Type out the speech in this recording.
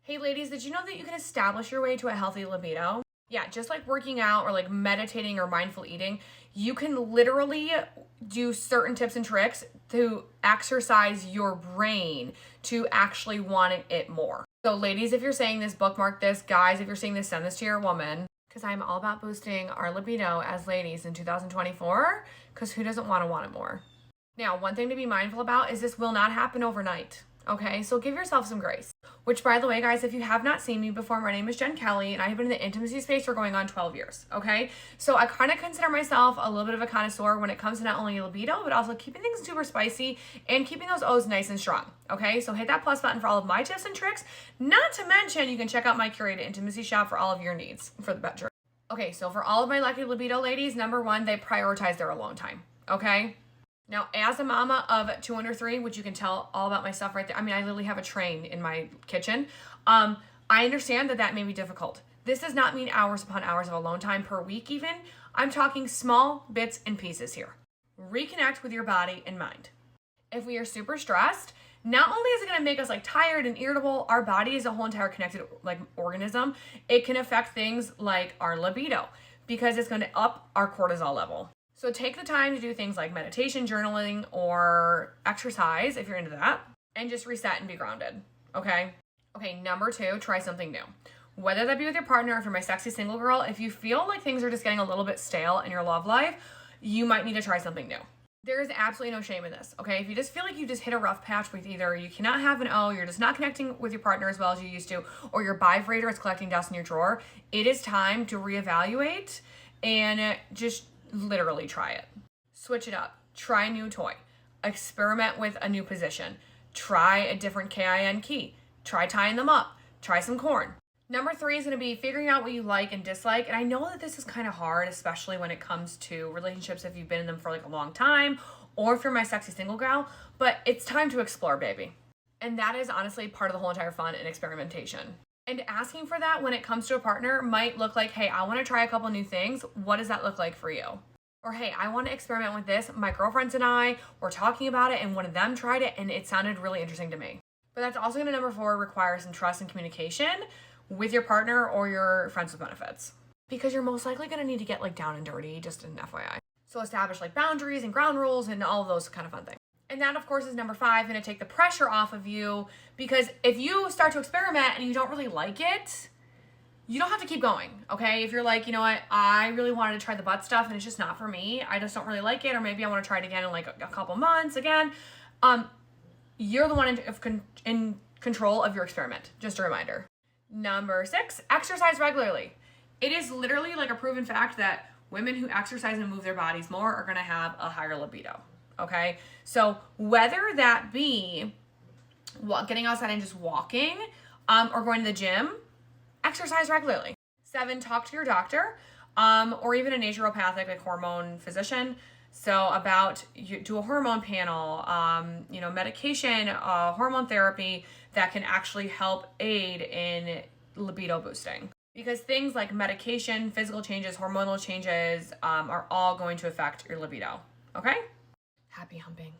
Hey ladies, did you know that you can establish your way to a healthy libido? Yeah, just like working out or like meditating or mindful eating, you can literally do certain tips and tricks to exercise your brain to actually want it more. So ladies, if you're saying this, bookmark this. Guys, if you're saying this, send this to your woman, because I'm all about boosting our libido as ladies in 2024, because who doesn't want it more? Now, one thing to be mindful about is this will not happen overnight. Okay, so give yourself some grace. Which, by the way, guys, if you have not seen me before, my name is Jen Kelly, and I have been in the intimacy space for going on 12 years, okay? So I kind of consider myself a little bit of a connoisseur when it comes to not only libido, but also keeping things super spicy and keeping those O's nice and strong, okay? So hit that plus button for all of my tips and tricks. Not to mention, you can check out my curated intimacy shop for all of your needs for the bedroom. Okay, so for all of my lucky libido ladies, number one, they prioritize their alone time, okay? Now, as a mama of 2 under 3, which you can tell all about my stuff right there. I mean, I literally have a train in my kitchen. I understand that may be difficult. This does not mean hours upon hours of alone time per week even. I'm talking small bits and pieces here. Reconnect with your body and mind. If we are super stressed, not only is it going to make us like tired and irritable, our body is a whole entire connected like organism. It can affect things like our libido because it's going to up our cortisol level. So take the time to do things like meditation, journaling, or exercise if you're into that, and just reset and be grounded, okay? Okay, number 2, try something new. Whether that be with your partner or if you're my sexy single girl, if you feel like things are just getting a little bit stale in your love life, you might need to try something new. There is absolutely no shame in this, okay? If you just feel like you just hit a rough patch with either you cannot have an O, you're just not connecting with your partner as well as you used to, or your vibrator is collecting dust in your drawer, it is time to reevaluate and just literally try it. Switch it up. Try a new toy. Experiment with a new position. Try a different KIN key. Try tying them up. Try some corn. Number 3 is going to be figuring out what you like and dislike. And I know that this is kind of hard, especially when it comes to relationships if you've been in them for like a long time or if you're my sexy single gal, but it's time to explore, baby. And that is honestly part of the whole entire fun and experimentation. And asking for that when it comes to a partner might look like, hey, I want to try a couple new things. What does that look like for you? Or, hey, I want to experiment with this. My girlfriends and I were talking about it and one of them tried it and it sounded really interesting to me. But that's also going to, number 4, require some trust and communication with your partner or your friends with benefits. Because you're most likely going to need to get like down and dirty, just an FYI. So establish like boundaries and ground rules and all of those kind of fun things. And that, of course, is number 5, going to take the pressure off of you, because if you start to experiment and you don't really like it, you don't have to keep going, okay? If you're like, you know what, I really wanted to try the butt stuff and it's just not for me, I just don't really like it, or maybe I want to try it again in like a couple months again, you're the one in control of your experiment. Just a reminder. Number 6, exercise regularly. It is literally like a proven fact that women who exercise and move their bodies more are going to have a higher libido. Okay, so whether that be getting outside and just walking, or going to the gym, exercise regularly. 7, talk to your doctor, or even a naturopathic like hormone physician. So about you do a hormone panel, medication, hormone therapy that can actually help aid in libido boosting. Because things like medication, physical changes, hormonal changes, are all going to affect your libido. Okay? Happy humping.